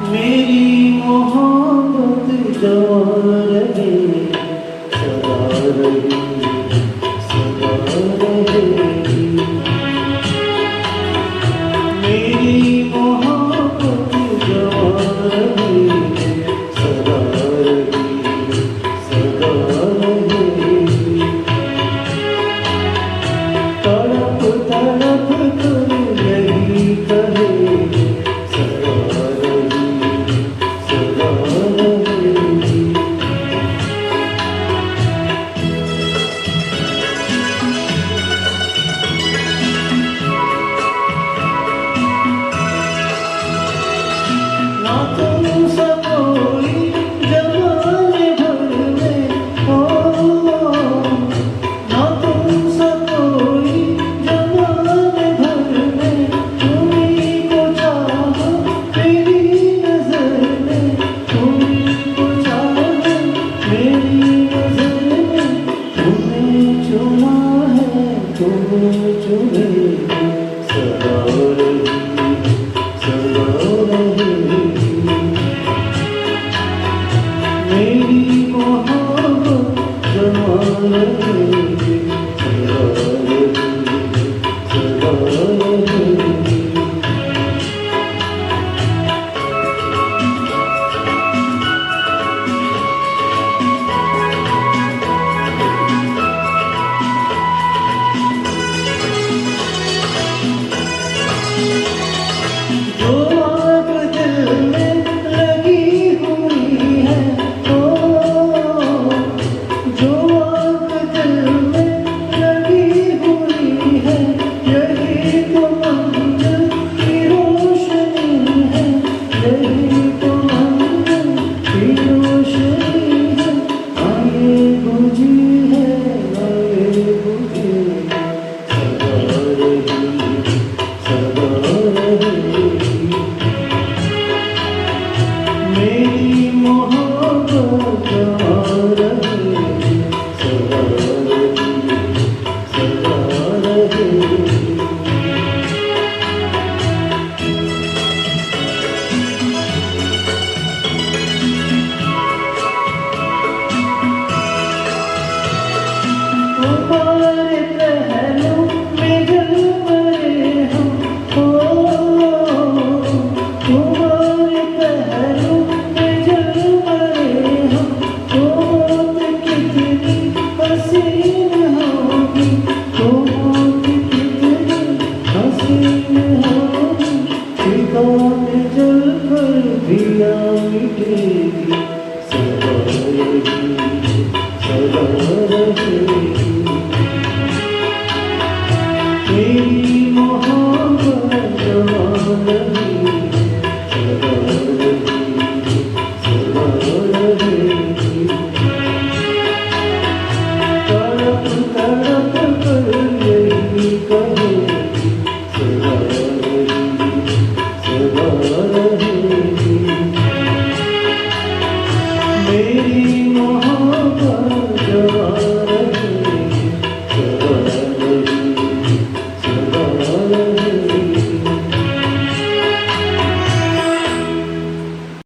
मेरी मोहब्बत जो रहे सदा रहे सदा रहेगी। मेरी मोहब्बत जो रहे सदा रहे सदा रहेगी। तड़प तड़प कर यही कहे सदा रहे सदा रहेगी। ना तुमसा कोई जमाने भर में हो, ना तुमसा कोई जमाने भर में। तुम्हीं को चाहा मेरी नजर में, तुम्हीं को चाहा मेरी नजर में। तुम्हें चुना है तुम्हें चुने सदा रहेगी सदा रहेगी। मेरी मोहब्बत जमा रहेगी सदा रहेगी सदा रहेगी। जो आग दिल में लगी हुई है ओ, जो आग दिल में लगी हुई है। यही तो मंजिल की रोशनी है, यही तो मंजिल की रोशनी है। आए बुझी है आए बुझी सदा रहेगी सदा रहेगी। मेरी मोहब्बत जमा रहेगी सदा रहेगी सदा रहेगी। तुम्हारे पहलू में जल मरे हम हो, तुम्हारे पहलू में जल मरे हम। तो मौत कितनी हसीन होगी, तो मौत कितनी हसीन होगी। फिदा में जल कर भी